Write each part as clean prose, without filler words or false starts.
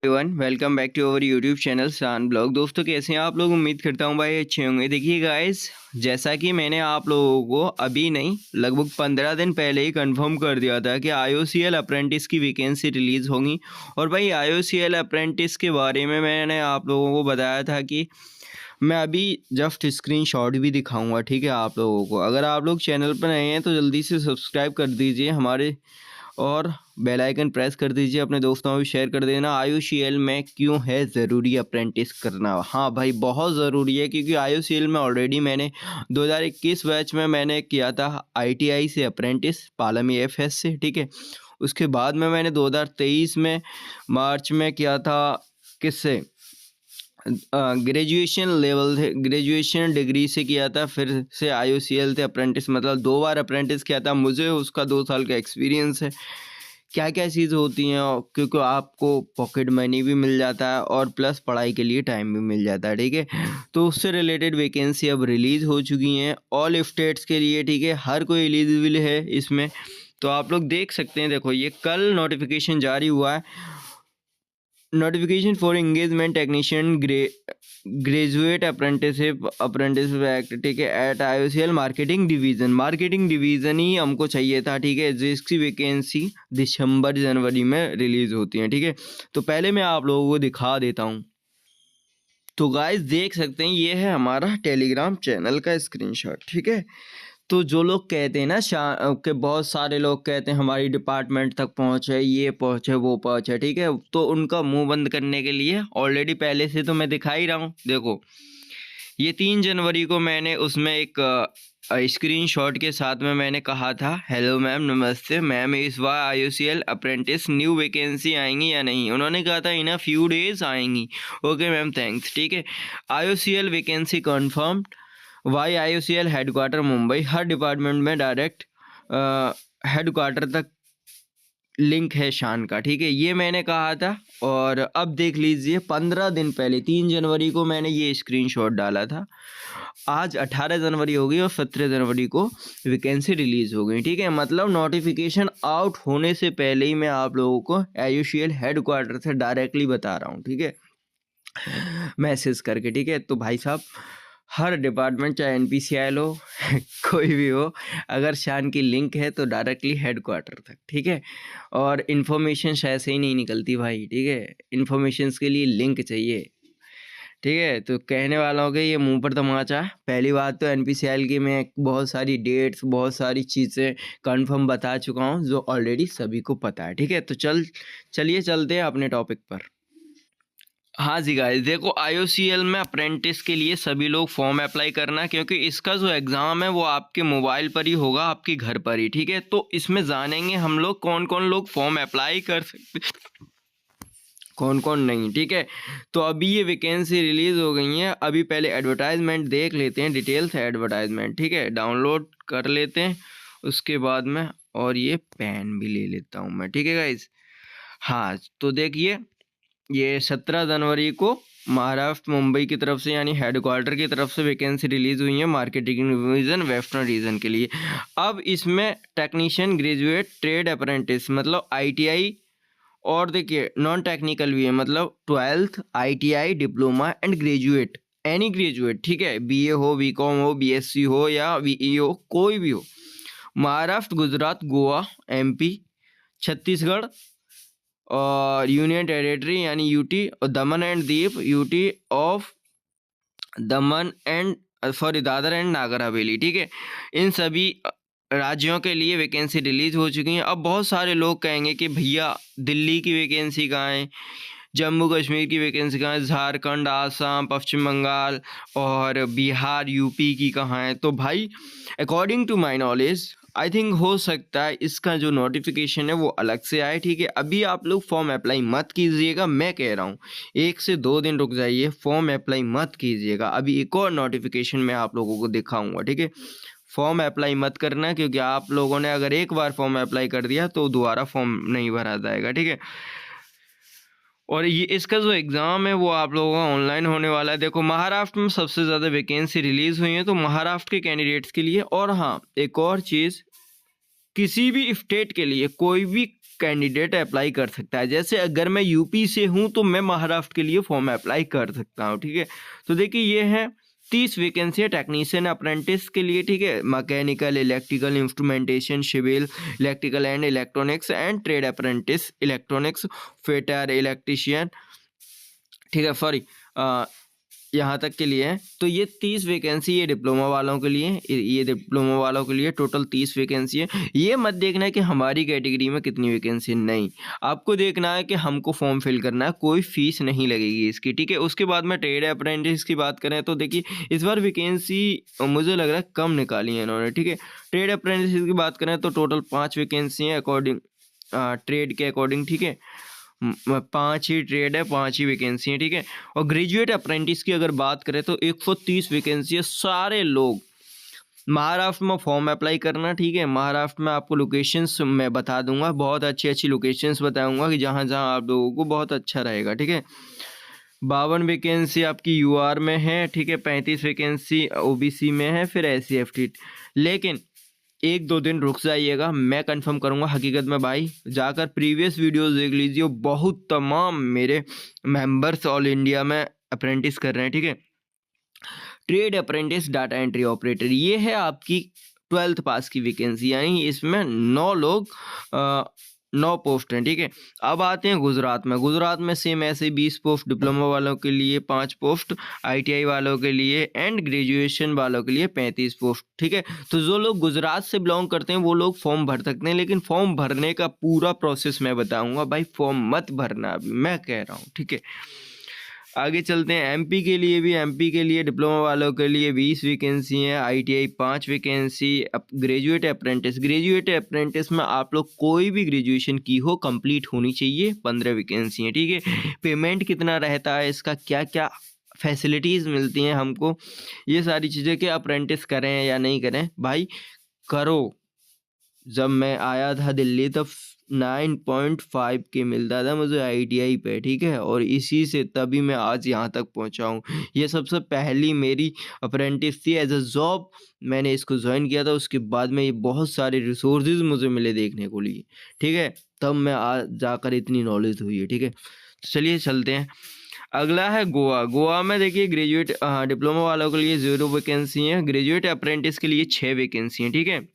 Everyone welcome back to our YouTube channel Shaan blog. दोस्तों कैसे हैं आप लोग? उम्मीद करता हूं भाई अच्छे होंगे। देखिए गाइस, जैसा कि मैंने आप लोगों को अभी नहीं लगभग 15 दिन पहले ही कंफर्म कर दिया था कि IOCL अप्रेंटिस की वैकेंसी रिलीज़ होगी। और भाई IOCL अप्रेंटिस के बारे में मैंने आप लोगों को बताया था कि मैं अभी जस्ट स्क्रीनशॉट भी दिखाऊंगा, ठीक है आप लोगों को। अगर आप लोग चैनल पर नए हैं तो जल्दी से सब्सक्राइब कर दीजिए हमारे, और बेल आइकन प्रेस कर दीजिए, अपने दोस्तों में भी शेयर कर देना। IOCL में क्यों है ज़रूरी अप्रेंटिस करना? हाँ भाई, बहुत ज़रूरी है, क्योंकि IOCL में ऑलरेडी मैंने 2021 बैच में मैंने किया था ITI से अप्रेंटिस, पालमी FS से, ठीक है। उसके बाद में मैंने 2023 में मार्च में किया था किससे, ग्रेजुएशन लेवल थे, ग्रेजुएशन डिग्री से किया था। फिर से IOCL थे अप्रेंटिस, मतलब 2 बार अप्रेंटिस किया था। मुझे उसका 2 साल का एक्सपीरियंस है। क्या क्या चीज़ होती हैं, क्योंकि आपको पॉकेट मनी भी मिल जाता है और प्लस पढ़ाई के लिए टाइम भी मिल जाता है, ठीक है। तो उससे रिलेटेड वैकेंसी अब रिलीज़ हो चुकी हैं ऑल स्टेट्स के लिए, ठीक है। हर कोई एलिजिबल है इसमें। तो आप लोग देख सकते हैं, देखो ये कल नोटिफिकेशन जारी हुआ है। Notification for engagement technician graduate apprenticeship act, ठीक है, एट IOCL मार्केटिंग डिवीज़न ही हमको चाहिए था, ठीक है, जिसकी वैकेंसी दिसंबर जनवरी में रिलीज़ होती है, ठीक है। तो पहले मैं आप लोगों को दिखा देता हूँ। तो गाइस देख सकते हैं, ये है हमारा टेलीग्राम चैनल का स्क्रीनशॉट, ठीक है। तो जो लोग कहते हैं ना कि बहुत सारे लोग कहते हैं हमारी डिपार्टमेंट तक पहुँचे, ये पहुँचे, वो पहुँचे, ठीक है, तो उनका मुंह बंद करने के लिए ऑलरेडी पहले से तो मैं दिखा ही रहा हूँ। देखो ये 3 जनवरी को मैंने उसमें एक स्क्रीनशॉट के साथ में मैंने कहा था, हेलो मैम, नमस्ते मैम, इस बार IOCL अप्रेंटिस न्यू वैकेंसी आएंगी या नहीं? उन्होंने कहा था इन अ फ्यू डेज आएंगी। ओके मैम, थैंक्स, ठीक है। IOCL vacancy confirmed why IOCL headquarter Mumbai, हर डिपार्टमेंट में डायरेक्ट हेडक्वार्टर तक लिंक है शान का, ठीक है, ये मैंने कहा था। और अब देख लीजिए 15 दिन पहले 3 जनवरी को मैंने ये स्क्रीनशॉट डाला था। आज 18 जनवरी हो गई और 17 जनवरी को वैकेंसी रिलीज़ हो गई, ठीक है। मतलब नोटिफिकेशन आउट होने से पहले ही मैं आप लोगों को IOCL हेडक्वार्टर से डायरेक्टली बता रहा हूँ, ठीक है, मैसेज करके, ठीक है। तो भाई साहब, हर डिपार्टमेंट चाहे NPCL हो कोई भी हो, अगर शान की लिंक है तो डायरेक्टली हेडक्वार्टर तक, ठीक है। और इन्फॉर्मेशन ऐसे ही नहीं निकलती भाई, ठीक है, इन्फॉर्मेशंस के लिए लिंक चाहिए, ठीक है। तो कहने वाला हो गया ये मुंह पर तमाचा। पहली बात तो NPCL की मैं बहुत सारी डेट्स, बहुत सारी चीज़ें कंफर्म बता चुका हूँ जो ऑलरेडी सभी को पता है, ठीक है। तो चलिए चलते हैं अपने टॉपिक पर। हाँ जी गाइस, देखो IOCL में अप्रेंटिस के लिए सभी लोग फॉर्म अप्लाई करना, क्योंकि इसका जो एग्ज़ाम है वो आपके मोबाइल पर ही होगा, आपके घर पर ही, ठीक है। तो इसमें जानेंगे हम लोग कौन कौन लोग फॉर्म अप्लाई कर सकते, कौन कौन नहीं, ठीक है। तो अभी ये वैकेंसी रिलीज़ हो गई है। अभी पहले एडवर्टाइजमेंट देख लेते हैं, डिटेल्स है एडवर्टाइजमेंट, ठीक है, डाउनलोड कर लेते हैं उसके बाद में। और ये पेन भी ले लेता हूँ मैं, ठीक है गाइस। हाँ, तो देखिए ये 17 जनवरी को महाराष्ट्र मुंबई की तरफ से, यानी हेडक्वार्टर की तरफ से वैकेंसी रिलीज़ हुई है मार्केटिंग डिवीज़न वेस्टर्न रीजन के लिए। अब इसमें टेक्नीशियन ग्रेजुएट ट्रेड अप्रेंटिस मतलब ITI, और देखिए नॉन टेक्निकल भी है, मतलब 12th ITI diploma and graduate, any graduate, ठीक है, BA हो, BCom हो, BSc हो या VE हो, कोई भी हो। महाराष्ट्र, गुजरात, गोवा, MP, छत्तीसगढ़ और यूनियन टेरिटरी यानी UT, और दमन and Deep UT of Daman and Dadar and Nagar Haveli, ठीक है। इन सभी राज्यों के लिए वैकेंसी रिलीज हो चुकी हैं। अब बहुत सारे लोग कहेंगे कि भैया दिल्ली की वैकेंसी कहाँ है, जम्मू कश्मीर की वैकेंसी कहाँ है, झारखंड, आसाम, पश्चिम बंगाल और बिहार, UP की कहाँ है? तो भाई according to my knowledge I think हो सकता है इसका जो नोटिफिकेशन है वो अलग से आए, ठीक है। अभी आप लोग फॉर्म अप्लाई मत कीजिएगा, मैं कह रहा हूँ 1 से 2 दिन रुक जाइए, फॉर्म अप्लाई मत कीजिएगा। अभी एक और नोटिफिकेशन मैं आप लोगों को दिखाऊंगा, ठीक है। फॉर्म अप्लाई मत करना, क्योंकि आप लोगों ने अगर एक बार फॉर्म अप्लाई कर दिया तो दोबारा फॉर्म नहीं भरा जाएगा, ठीक है। और ये इसका जो एग्ज़ाम है वो आप लोगों का ऑनलाइन होने वाला है। देखो महाराष्ट्र में सबसे ज़्यादा वैकेंसी रिलीज़ हुई है, तो महाराष्ट्र के कैंडिडेट्स के लिए। और हाँ, एक और चीज़, किसी भी स्टेट के लिए कोई भी कैंडिडेट अप्लाई कर सकता है। जैसे अगर मैं यूपी से हूँ तो मैं महाराष्ट्र के लिए फॉर्म अप्लाई कर सकता हूँ, ठीक है। तो देखिए ये है 30 वैकेंसी है टेक्नीशियन अप्रेंटिस के लिए, ठीक है। Mechanical, electrical, instrumentation, civil, electrical and electronics and trade apprentice, electronics, fitter, electrician, ठीक है, सॉरी यहाँ तक के लिए है। तो ये 30 वैकेंसी ये डिप्लोमा वालों के लिए, ये डिप्लोमा वालों के लिए टोटल 30 वैकेंसी है। ये मत देखना है कि हमारी कैटेगरी में कितनी वैकेंसी, नहीं, आपको देखना है कि हमको फॉर्म फिल करना है, कोई फीस नहीं लगेगी इसकी, ठीक है। उसके बाद में ट्रेड अप्रेंटिस की बात करें तो देखिए इस बार वैकेंसी मुझे लग रहा है कम निकाली है इन्होंने, ठीक है। ट्रेड अप्रेंटिस की बात करें तो टोटल 5 वैकेंसी हैं अकॉर्डिंग ट्रेड के अकॉर्डिंग, ठीक है। 5 ही ट्रेड है, 5 ही वैकेंसी है, ठीक है। और ग्रेजुएट अप्रेंटिस की अगर बात करें तो 130 वैकेंसी है। सारे लोग महाराष्ट्र में फॉर्म अप्लाई करना, ठीक है। महाराष्ट्र में आपको लोकेशंस मैं बता दूंगा, बहुत अच्छी अच्छी लोकेशंस बताऊंगा कि जहाँ जहाँ आप लोगों को बहुत अच्छा रहेगा, ठीक है। 52 वैकेंसी आपकी यूआर में है, ठीक है। 35 वैकेंसी ओबीसी में है, फिर SC/ST। लेकिन 1-2 दिन रुक जाइएगा, मैं कंफर्म करूंगा। हकीकत में भाई जाकर प्रीवियस वीडियोस देख लीजिए, बहुत तमाम मेरे मेंबर्स ऑल इंडिया में अप्रेंटिस कर रहे हैं, ठीक है। Trade apprentice data entry operator, ये है आपकी 12th पास की वैकेंसी, यानी इसमें 9 लोग 9 पोस्ट हैं, ठीक है। अब आते हैं गुजरात में। गुजरात में सेम ऐसे 20 पोस्ट डिप्लोमा वालों के लिए, 5 पोस्ट ITI वालों के लिए एंड ग्रेजुएशन वालों के लिए 35 पोस्ट, ठीक है। तो जो लोग गुजरात से बिलोंग करते हैं वो लोग फॉर्म भर सकते हैं, लेकिन फॉर्म भरने का पूरा प्रोसेस मैं बताऊंगा। भाई फॉर्म मत भरना, अभी मैं कह रहा हूँ, ठीक है। आगे चलते हैं MP के लिए भी। MP के लिए डिप्लोमा वालों के लिए 20 वैकेंसी हैं, ITI 5 वैकेंसी, ग्रेजुएट अप्रेंटिस में आप लोग कोई भी ग्रेजुएशन की हो कंप्लीट होनी चाहिए, 15 वैकेंसी हैं, ठीक है। पेमेंट कितना रहता है इसका, क्या क्या फैसिलिटीज़ मिलती हैं हमको, ये सारी चीज़ें कि अप्रेंटिस करें या नहीं करें, भाई करो। जब मैं आया था दिल्ली तब 9.5 के मिलता था मुझे ITI पे, ठीक है। और इसी से तभी मैं आज यहाँ तक पहुँचा हूँ। ये सबसे पहली मेरी अप्रेंटिस थी एज अ जॉब, मैंने इसको ज्वाइन किया था। उसके बाद में ये बहुत सारे रिसोर्सेज मुझे मिले देखने को लिए, ठीक है। तब मैं आज जाकर इतनी नॉलेज हुई है, ठीक है। तो चलिए चलते हैं। अगला है गोवा। गोवा में देखिए ग्रेजुएट डिप्लोमा वालों के लिए 0 वैकेंसी है, ग्रेजुएट अप्रेंटिस के लिए 6 वैकेंसी हैं, ठीक है।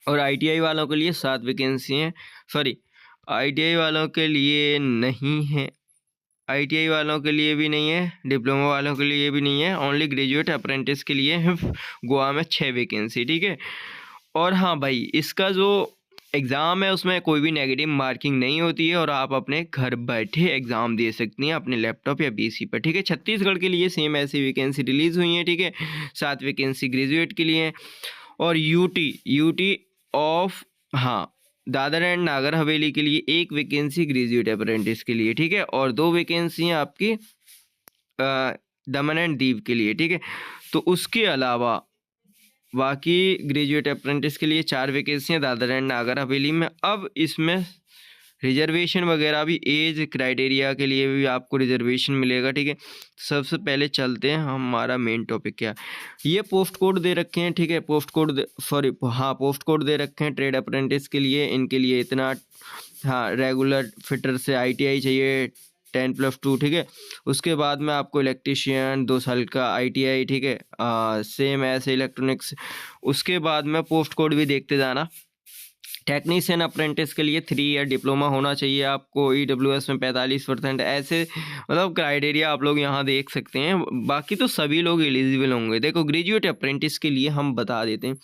और ITI वालों के लिए 7 वैकेंसी हैं। सॉरी, ITI वालों के लिए नहीं है, ITI वालों के लिए भी नहीं है, डिप्लोमा वालों के लिए भी नहीं है, ओनली ग्रेजुएट अप्रेंटिस के लिए है गोवा में 6 वैकेंसी, ठीक है। और हाँ भाई, इसका जो एग्ज़ाम है उसमें कोई भी नेगेटिव मार्किंग नहीं होती है और आप अपने घर बैठे एग्ज़ाम दे सकती हैं अपने लैपटॉप या PC पर, ठीक है। छत्तीसगढ़ के लिए सेम ऐसी वैकेंसी रिलीज़ हुई है, ठीक है। 7 वैकेंसी ग्रेजुएट के लिए। और यूटी ऑफ, हाँ, दादर एंड नागर हवेली के लिए 1 वैकेंसी ग्रेजुएट अप्रेंटिस के लिए, ठीक है। और 2 वैकेंसी हैं आपकी दमन एंड दीव के लिए, ठीक है। तो उसके अलावा बाकी ग्रेजुएट अप्रेंटिस के लिए 4 वैकेंसी हैं दादर एंड नागर हवेली में। अब इसमें रिजर्वेशन वगैरह भी, एज क्राइटेरिया के लिए भी आपको रिजर्वेशन मिलेगा, ठीक है। सबसे पहले चलते हैं, हमारा मेन टॉपिक क्या है। ये पोस्ट कोड दे रखे हैं, ठीक है। पोस्ट कोड दे रखे हैं ट्रेड अप्रेंटिस के लिए, इनके लिए इतना, हाँ, रेगुलर फिटर से ITI चाहिए 10+2, ठीक है। उसके बाद में आपको इलेक्ट्रीशियन 2 साल का ITI, ठीक है, सेम ऐसे इलेक्ट्रॉनिक्स। उसके बाद में पोस्ट कोड भी देखते जाना। टेक्नीशियन अप्रेंटिस के लिए 3 ईयर डिप्लोमा होना चाहिए आपको, EWS में 45%, ऐसे मतलब क्राइटेरिया आप लोग यहाँ देख सकते हैं। बाकी तो सभी लोग एलिजिबल होंगे। देखो ग्रेजुएट अप्रेंटिस के लिए हम बता देते हैं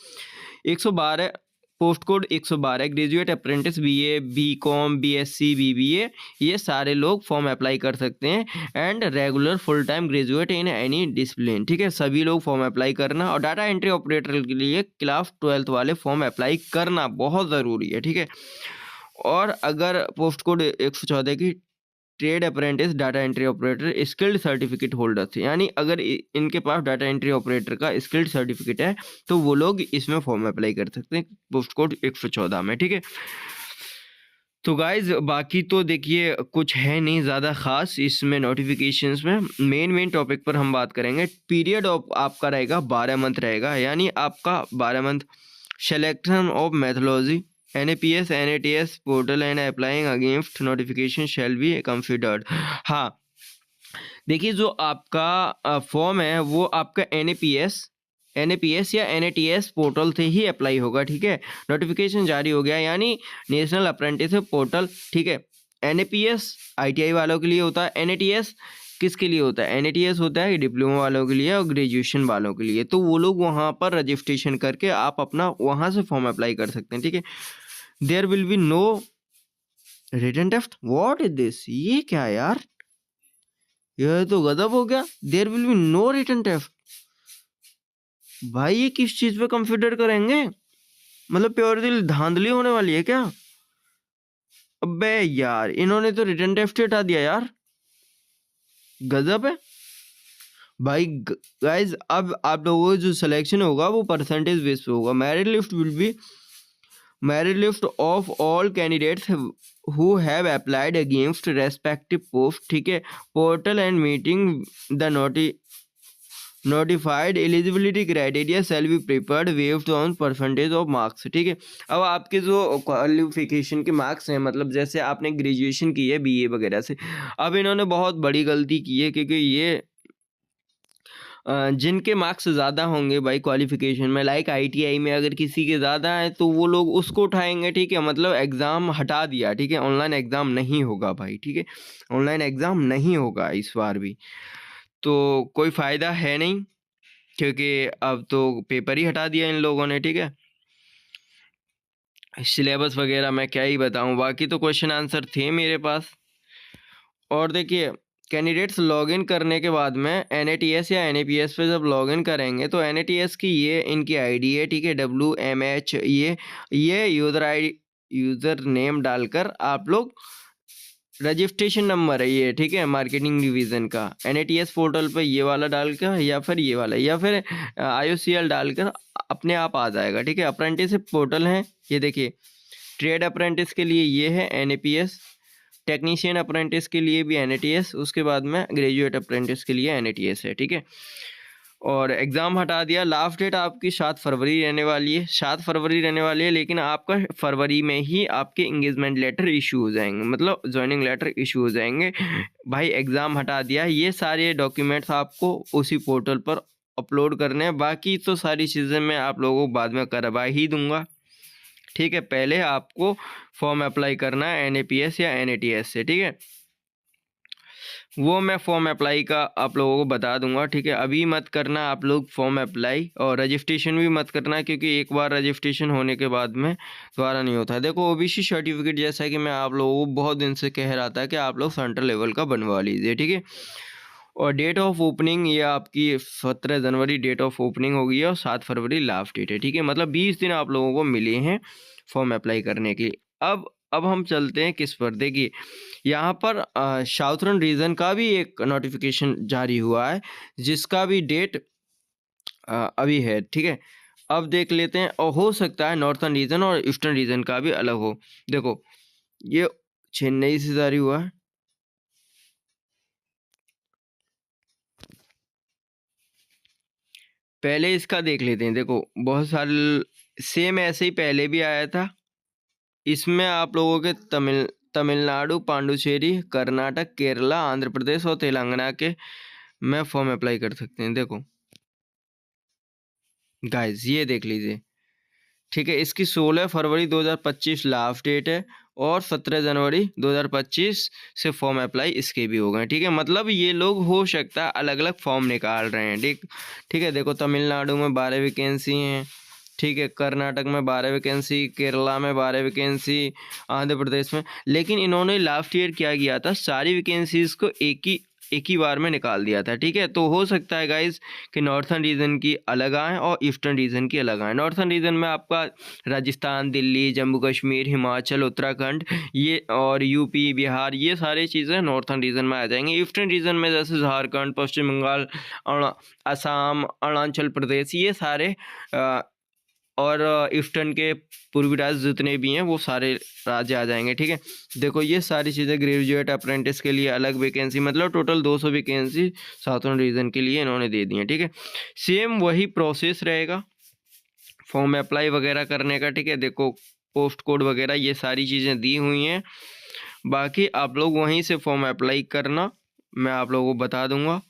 112 post code 112 graduate apprentice BA BCom BSc BBA, ये सारे लोग फॉर्म अप्लाई कर सकते हैं। And regular full time graduate in any discipline, ठीक है, सभी लोग फॉर्म अप्लाई करना। और डाटा एंट्री ऑपरेटर के लिए क्लास 12th वाले फॉर्म अप्लाई करना बहुत ज़रूरी है, ठीक है। और अगर पोस्ट कोड 114 की trade apprentice data entry operator skilled certificate holder थे, यानी अगर इनके पास डाटा एंट्री ऑपरेटर का स्किल्ड सर्टिफिकेट है तो वो लोग इसमें फॉर्म अप्लाई कर सकते हैं पोस्ट कोड 114 में, ठीक है। तो गाइज बाकी तो देखिए कुछ है नहीं ज़्यादा ख़ास इसमें नोटिफिकेशंस में। मेन टॉपिक पर हम बात करेंगे। पीरियड ऑफ आपका रहेगा 12 मंथ रहेगा, यानी आपका 12 month. Selection of methodology NAPS NATS portal and applying against notification shall be considered. हाँ, देखिए जो आपका फॉर्म है वो आपका NAPS या NATS पोर्टल से ही अप्लाई होगा, ठीक है। नोटिफिकेशन जारी हो गया यानी नेशनल अप्रेंटिसशिप पोर्टल, ठीक है। NAPS ITI वालों के लिए होता है, NATS किसके लिए होता है? NATS होता है डिप्लोमा वालों के लिए और ग्रेजुएशन वालों के लिए। तो वो लोग वहाँ पर रजिस्ट्रेशन करके आप अपना वहाँ से फॉर्म अप्लाई कर सकते हैं, ठीक है। There will be no written test. What is this? ये क्या है यार, यह तो गजब हो गया। There will be no written test. भाई ये किस चीज पे कंसिडर करेंगे? मतलब प्योर दिल धांधली होने वाली है क्या? अबे यार इन्होंने तो रिटन टेस्ट हटा दिया यार, गजब है भाई। गाइस अब आप लोगों को जो सिलेक्शन होगा वो परसेंटेज बेस पे होगा। Merit list will be merit list of all candidates who have applied against respective post, ठीक है। Portal and meeting the notified eligibility criteria shall be prepared वेव्ड ऑन परसेंटेज ऑफ मार्क्स, ठीक है। अब आपके जो क्वालिफिकेशन के मार्क्स हैं, मतलब जैसे आपने ग्रेजुएशन की है BA वगैरह से, अब इन्होंने बहुत बड़ी गलती की है क्योंकि ये जिनके मार्क्स ज़्यादा होंगे भाई क्वालिफिकेशन में, लाइक ITI में अगर किसी के ज़्यादा है तो वो लोग उसको उठाएंगे, ठीक है। मतलब एग्ज़ाम हटा दिया, ठीक है। ऑनलाइन एग्ज़ाम नहीं होगा भाई, ठीक है। ऑनलाइन एग्ज़ाम नहीं होगा इस बार भी, तो कोई फ़ायदा है नहीं क्योंकि अब तो पेपर ही हटा दिया इन लोगों ने, ठीक है। सिलेबस वगैरह मैं क्या ही बताऊं, बाकी तो क्वेश्चन आंसर थे मेरे पास। और देखिए कैंडिडेट्स लॉगिन करने के बाद में NATS या NAPS पे जब लॉगिन करेंगे तो NATS की ये इनकी आईडी है, ठीक है। WMH ये यूज़र नेम डालकर आप लोग, रजिस्ट्रेशन नंबर है ये, ठीक है, मार्केटिंग डिवीज़न का। NATS पोर्टल पे ये वाला डालकर या फिर ये वाला या फिर IOCL डालकर अपने आप आ जाएगा, ठीक है। अप्रेंटिसशिप पोर्टल है ये, देखिए। ट्रेड अप्रेंटिस के लिए ये है NAPS, टेक्नीशियन अप्रेंटिस के लिए भी NATS, उसके बाद में ग्रेजुएट अप्रेंटिस के लिए NATS है, ठीक है। और एग्ज़ाम हटा दिया। लास्ट डेट आपकी 7 फरवरी रहने वाली है, 7 फरवरी रहने वाली है, लेकिन आपका फरवरी में ही आपके इंगेजमेंट लेटर इशू हो जाएंगे, मतलब ज्वाइनिंग लेटर इशू हो जाएंगे। भाई एग्ज़ाम हटा दिया, ये सारे डॉक्यूमेंट्स आपको उसी पोर्टल पर अपलोड करने हैं। बाकी तो सारी चीज़ें मैं आप लोगों को बाद में करवा ही दूंगा, ठीक है। पहले आपको फॉर्म अप्लाई करना है NAPS या NATS से, ठीक है। वो मैं फॉर्म अप्लाई का आप लोगों को बता दूंगा, ठीक है। अभी मत करना आप लोग फॉर्म अप्लाई, और रजिस्ट्रेशन भी मत करना क्योंकि एक बार रजिस्ट्रेशन होने के बाद में दोबारा नहीं होता है। देखो OBC सर्टिफिकेट जैसा कि मैं आप लोगों को बहुत दिन से कह रहा था कि आप लोग सेंट्रल लेवल का बनवा लीजिए, ठीक है। और डेट ऑफ ओपनिंग ये आपकी 17 जनवरी डेट ऑफ ओपनिंग होगी और 7 फरवरी लास्ट डेट है, ठीक है। मतलब 20 दिन आप लोगों को मिले हैं फॉर्म अप्लाई करने के लिए। अब हम चलते हैं किस पर, देखिए यहाँ पर साउथर्न रीजन का भी एक नोटिफिकेशन जारी हुआ है जिसका भी डेट अभी है, ठीक है। अब देख लेते हैं, और हो सकता है नॉर्थर्न रीजन और ईस्टर्न रीजन का भी अलग हो। देखो ये चेन्नई से जारी हुआ है, पहले इसका देख लेते हैं। देखो बहुत सारे सेम ऐसे ही पहले भी आया था। इसमें आप लोगों के तमिलनाडु, पांडुचेरी, कर्नाटक, केरला, आंध्र प्रदेश और तेलंगाना के में फॉर्म अप्लाई कर सकते हैं। देखो गाइस ये देख लीजिए, ठीक है। इसकी 16 फरवरी 2025 लास्ट डेट है और 17 जनवरी 2025 से फॉर्म अप्लाई इसके भी हो गए, ठीक है। मतलब ये लोग हो सकता है अलग अलग फॉर्म निकाल रहे हैं, ठीक है। देखो तमिलनाडु में 12 वैकेंसी हैं, ठीक है। कर्नाटक में 12 वैकेंसी, केरला में 12 वैकेंसी, आंध्र प्रदेश में। लेकिन इन्होंने लास्ट ईयर क्या किया था, सारी वैकेंसीज को एक ही बार में निकाल दिया था, ठीक है। तो हो सकता है गाइज कि नॉर्थर्न रीजन की अलग आए और ईस्टर्न रीजन की अलग आए। नॉर्थर्न रीजन में आपका राजस्थान, दिल्ली, जम्मू कश्मीर, हिमाचल, उत्तराखंड ये और UP, बिहार, ये सारी चीज़ें नॉर्थर्न रीजन में आ जाएंगी। ईस्टर्न रीजन में जैसे झारखंड, पश्चिम बंगाल, असम, अरुणाचल प्रदेश, ये सारे और ईस्टर्न के पूर्वी राज्य जितने भी हैं वो सारे राज्य आ जाएंगे, ठीक है। देखो ये सारी चीज़ें ग्रेजुएट अप्रेंटिस के लिए अलग वैकेंसी, मतलब टोटल 200 वैकेंसी साउथर्न रीजन के लिए इन्होंने दे दी है, ठीक है। सेम वही प्रोसेस रहेगा फॉर्म अप्लाई वगैरह करने का, ठीक है। देखो पोस्ट कोड वगैरह ये सारी चीज़ें दी हुई हैं। बाकी आप लोग वहीं से फॉर्म अप्लाई करना, मैं आप लोगों को बता दूंगा।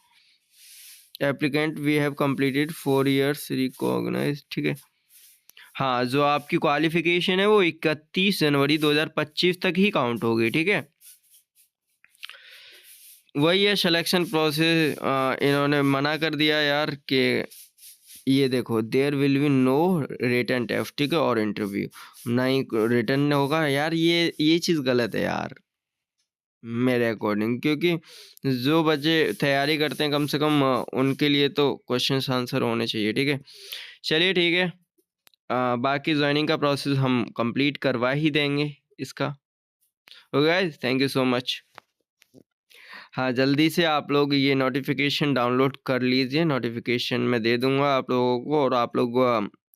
Applicant we have completed 4 years recognise, ठीक है। हाँ, जो आपकी क्वालिफिकेशन है वो 31 जनवरी 2025 तक ही काउंट होगी, ठीक है। वही है सिलेक्शन प्रोसेस, इन्होंने मना कर दिया यार कि ये देखो there will be no written test, ठीक है, और इंटरव्यू नहीं रिटर्न होगा यार। ये चीज़ गलत है यार मेरे अकॉर्डिंग, क्योंकि जो बच्चे तैयारी करते हैं कम से कम उनके लिए तो क्वेश्चन आंसर होने चाहिए, ठीक है। चलिए ठीक है, बाकी ज्वाइनिंग का प्रोसेस हम कंप्लीट करवा ही देंगे इसका। Okay guys, thank you so much. हाँ, जल्दी से आप लोग ये नोटिफिकेशन डाउनलोड कर लीजिए, नोटिफिकेशन मैं दे दूंगा आप लोगों को, और आप लोग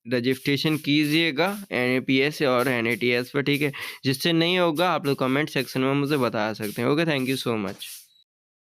रजिस्ट्रेशन कीजिएगा NAPS और NATS पे, ठीक है। जिससे नहीं होगा आप लोग कमेंट सेक्शन में मुझे बता सकते हैं। Okay, thank you so much.